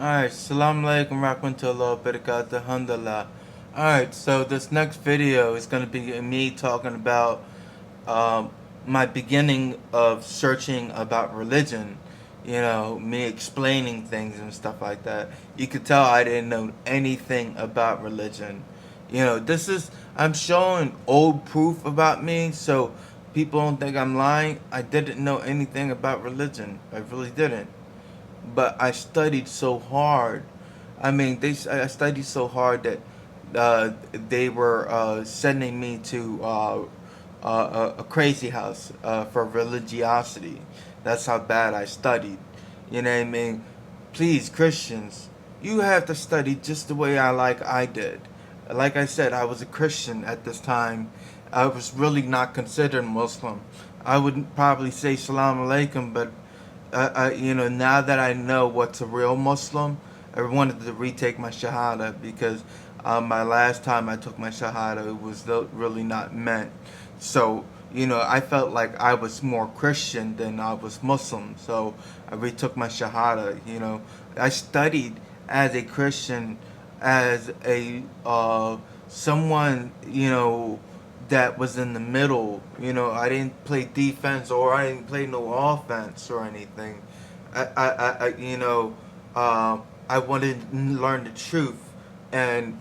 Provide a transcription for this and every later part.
Alright, salam alaikum rahmatullah barakatuh alhamdulillah. Alright, so this next video is going to be me talking about um, my beginning of searching about religion. You know, me explaining things and stuff like that. You could tell I didn't know anything about religion. You know, I'm showing old proof about me, so people don't think I'm lying. I didn't know anything about religion. I really didn't, but I studied so hard. I studied so hard that they were sending me to a crazy house for religiosity. That's how bad I studied. You know what I mean? Please, Christians, you have to study just the way I did. Like I said, I was a Christian at this time. I was really not considered Muslim. I would probably say Salam Alaikum, but now that I know what's a real Muslim, I wanted to retake my Shahada because my last time I took my Shahada, it was really not meant. So, I felt like I was more Christian than I was Muslim. So I retook my Shahada. I studied as a Christian, as a someone, that was in the middle. I didn't play defense or I didn't play no offense or anything. I wanted to learn the truth, and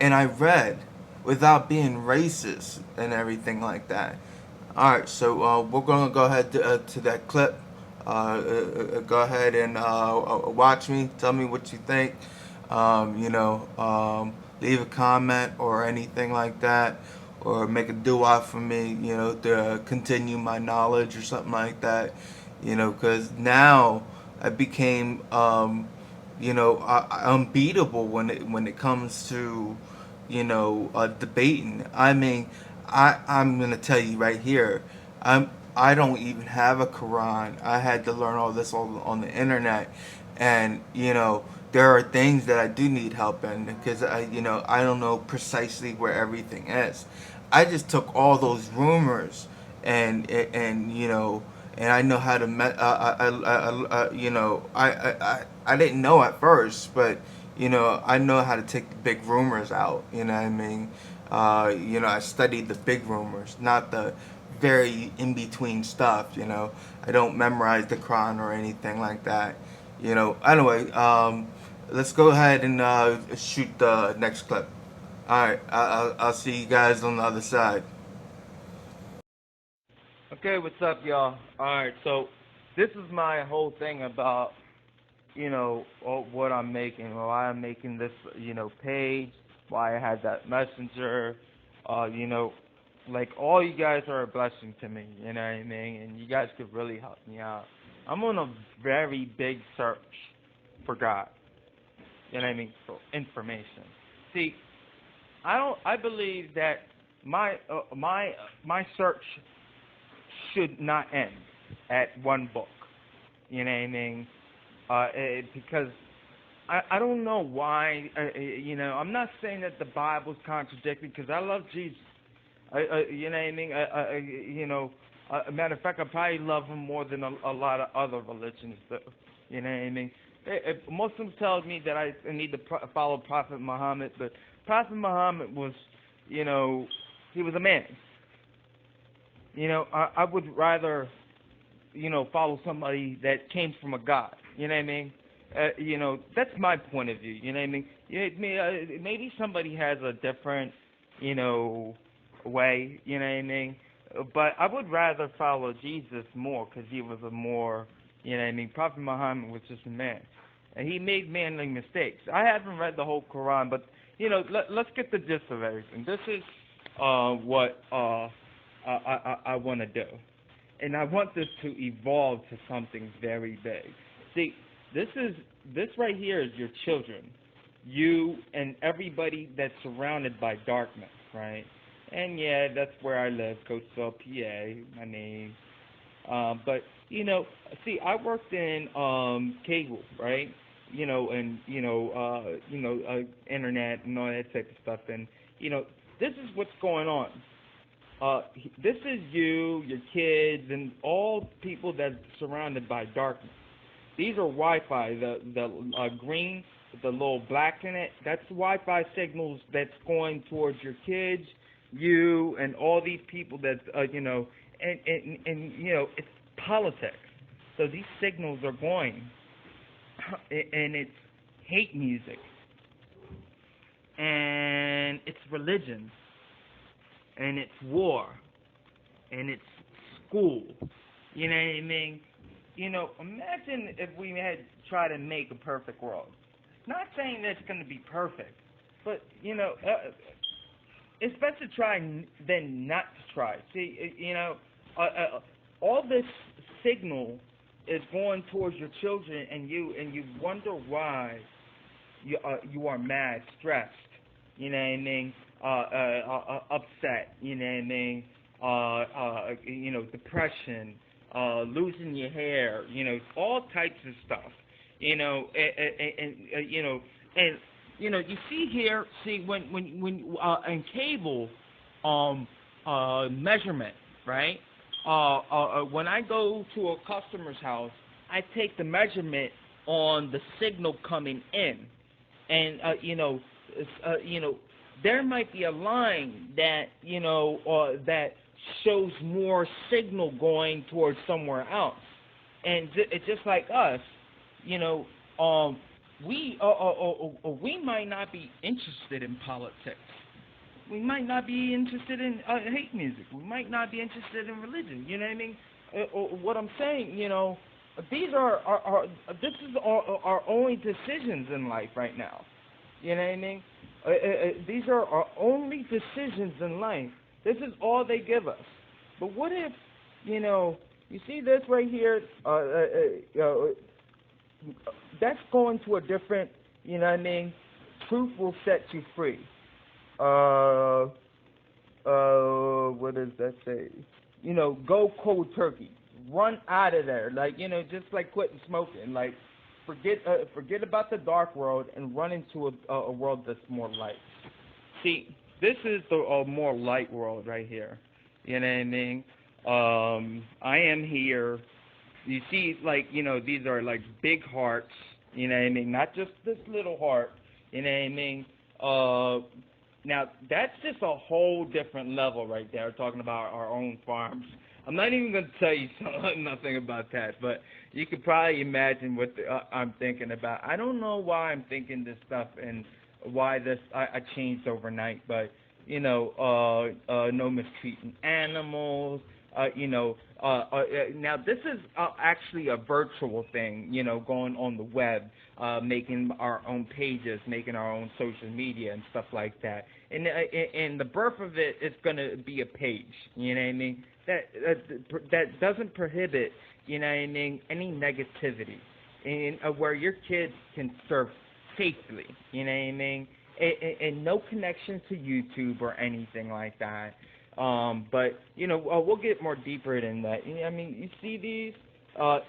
I read without being racist and everything like that. All right, so we're gonna go ahead to that clip. Go ahead and watch me. Tell me what you think. Leave a comment or anything like that, or make a dua for me. To continue my knowledge or something like that. Because now I became unbeatable when it comes to debating. I mean, I'm gonna tell you right here. I don't even have a Quran. I had to learn all this on the internet, and there are things that I do need help in because I don't know precisely where everything is. I just took all those rumors and I know how to I didn't know at first, but I know how to take the big rumors out. You know what I mean? I studied the big rumors, not the very in between stuff. I don't memorize the Quran or anything like that. Anyway, let's go ahead and shoot the next clip. All right, I'll see you guys on the other side. Okay, what's up, y'all? All right, so this is my whole thing about what I'm making, why I'm making this page, why I had that messenger, uh, you know, like all you guys are a blessing to me, you know what I mean, and you guys could really help me out. I'm on a very big search for God, you know what I mean, for information. See, I believe that my search should not end at one book. You know what I mean? Because I don't know why. I'm not saying that the Bible's contradicting because I love Jesus. You know what I mean? Matter of fact, I probably love him more than a lot of other religions. You know what I mean? If Muslims tell me that I need to follow Prophet Muhammad, but Prophet Muhammad was, you know, he was a man. I would rather follow somebody that came from a God. You know what I mean? That's my point of view. You know what I mean? Maybe somebody has a different, you know, way. You know what I mean? But I would rather follow Jesus more because he was a more, you know what I mean? Prophet Muhammad was just a man, and he made manly mistakes. I haven't read the whole Quran, but let's get the gist of everything. This is what I want to do. And I want this to evolve to something very big. See, this is this right here is your children, you and everybody that's surrounded by darkness, right? And yeah, that's where I live, Coatesville, PA. My name. But see, I worked in cable, right? And internet and all that type of stuff. And this is what's going on. This is you, your kids, and all people that's surrounded by darkness. These are Wi-Fi. The green, with the little black in it, that's Wi-Fi signals that's going towards your kids, you, and all these people that and it's politics. So these signals are going, and it's hate music, and it's religion, and it's war, and it's school. You know what I mean? Imagine if we had tried to make a perfect world. Not saying that it's going to be perfect, but it's best to try than not to try. See, all this signal is going towards your children, and you wonder why you are mad, stressed. You know what I mean? Upset. You know what I mean? Depression. Losing your hair, all types of stuff, you see here, when in cable, measurement, right? When I go to a customer's house, I take the measurement on the signal coming in, and there might be a line that that shows more signal going towards somewhere else, and it's just like us, we might not be interested in politics. We might not be interested in hate music. We might not be interested in religion. You know what I mean? What I'm saying, these are this is our only decisions in life right now. You know what I mean? These are our only decisions in life. This is all they give us. But what if, you see this right here? That's going to a different, you know what I mean? Truth will set you free. What does that say? Go cold turkey. Run out of there. Like, just like quitting smoking. Like, forget about the dark world and run into a world that's more light. See, this is the more light world right here. You know what I mean? I am here. You see, like, these are like big hearts. You know what I mean? Not just this little heart. You know what I mean? Now, that's just a whole different level right there, talking about our own farms. I'm not even going to tell you nothing about that, but you could probably imagine what I'm thinking about. I don't know why I'm thinking this stuff and why I changed overnight, but, no mistreating animals, now this is actually a virtual thing, going on the web, making our own pages, making our own social media and stuff like that. And the birth of it is going to be a page, you know what I mean? That doesn't prohibit, you know what I mean, any negativity, and where your kids can surf safely, you know what I mean? And no connection to YouTube or anything like that. But, we'll get more deeper than that. I mean, you see these,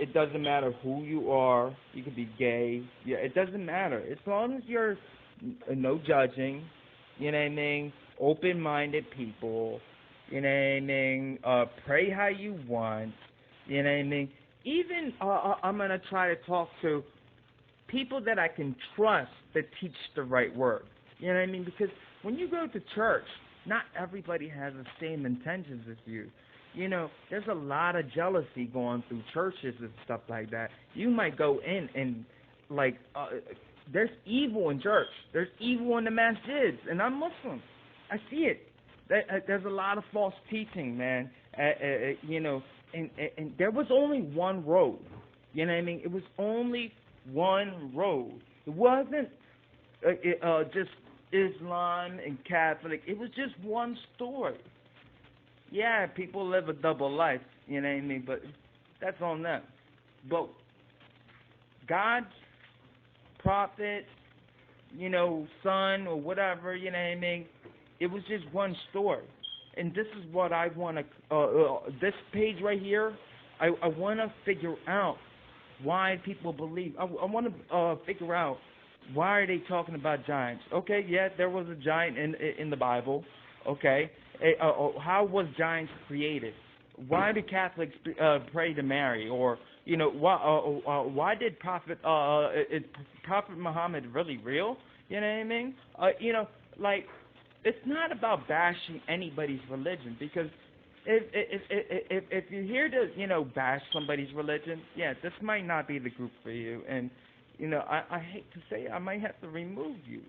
it doesn't matter who you are. You could be gay. Yeah, it doesn't matter. As long as you're no judging, you know what I mean, open-minded people, you know what I mean, pray how you want, you know what I mean. Even I'm going to try to talk to people that I can trust that teach the right word. You know what I mean? Because when you go to church, not everybody has the same intentions as you. There's a lot of jealousy going through churches and stuff like that. You might go in and, there's evil in church. There's evil in the masjids, and I'm Muslim. I see it. There's a lot of false teaching, man. And there was only one road. You know what I mean? It was only one road. It wasn't just Islam and Catholic. It was just one story. Yeah, people live a double life, you know what I mean, but that's on them. But God's prophet, son or whatever, you know what I mean, it was just one story. And this is what I want to, this page right here, I want to figure out why people believe. I want to figure out, why are they talking about giants? Okay, yeah, there was a giant in the Bible. Okay, how was giants created? Why do Catholics pray to Mary, or Why did is Prophet Muhammad really real? You know what I mean? Like, it's not about bashing anybody's religion, because if you're here to bash somebody's religion, yeah, this might not be the group for you. And I hate to say it, I might have to remove you,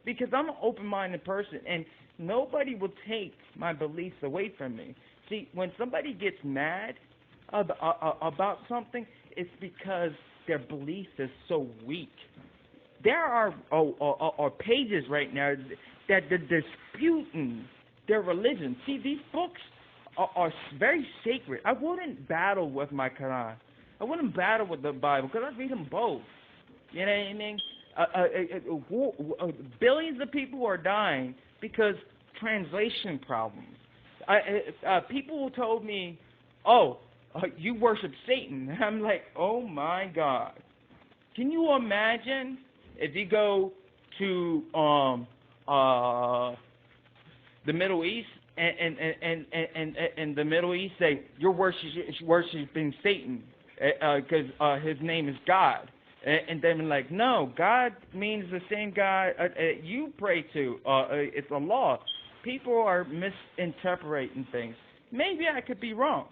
because I'm an open-minded person, and nobody will take my beliefs away from me. See, when somebody gets mad about something, it's because their belief is so weak. There are pages right now that are disputing their religion. See, these books are very sacred. I wouldn't battle with my Quran. I wouldn't battle with the Bible, because I read them both. You know what I mean? Billions of people are dying because translation problems. People told me, "Oh, you worship Satan." I'm like, "Oh my God!" Can you imagine if you go to the Middle East and the Middle East say you're worshiping Satan because his name is God, and then like, no, God means the same God you pray to. It's Allah. People are misinterpreting things. Maybe I could be wrong,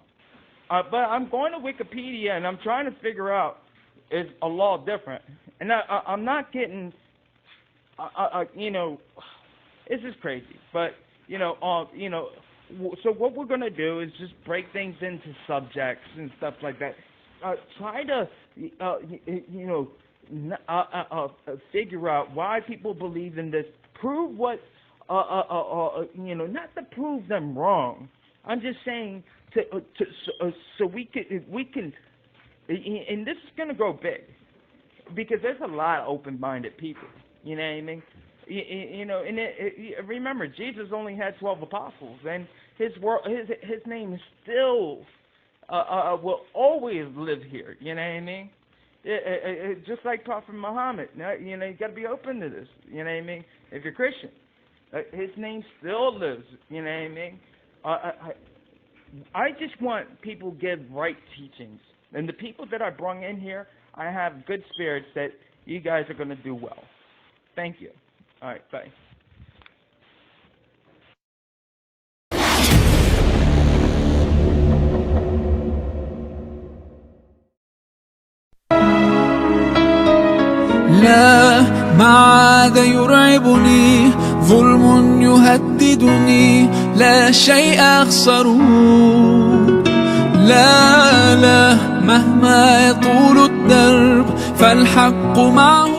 but I'm going to Wikipedia and I'm trying to figure out, is Allah different? And I'm not getting, it's just crazy. But so what we're gonna do is just break things into subjects and stuff like that. Try to, figure out why people believe in this. Prove what, not to prove them wrong. I'm just saying so we can, and this is gonna grow big, because there's a lot of open-minded people. You know what I mean? Remember, Jesus only had 12 apostles, and his name is still will always live here. You know what I mean? Just like Prophet Muhammad. You got to be open to this. You know what I mean? If you're Christian, his name still lives. You know what I mean? I just want people to give right teachings, and the people that I brought in here, I have good spirits that you guys are going to do well. Thank you. All right, bye. لا، ما عاد يرعبني ظلم يهددني، لا شيء أخسره. لا، مهما يطول الدرب فالحق معه.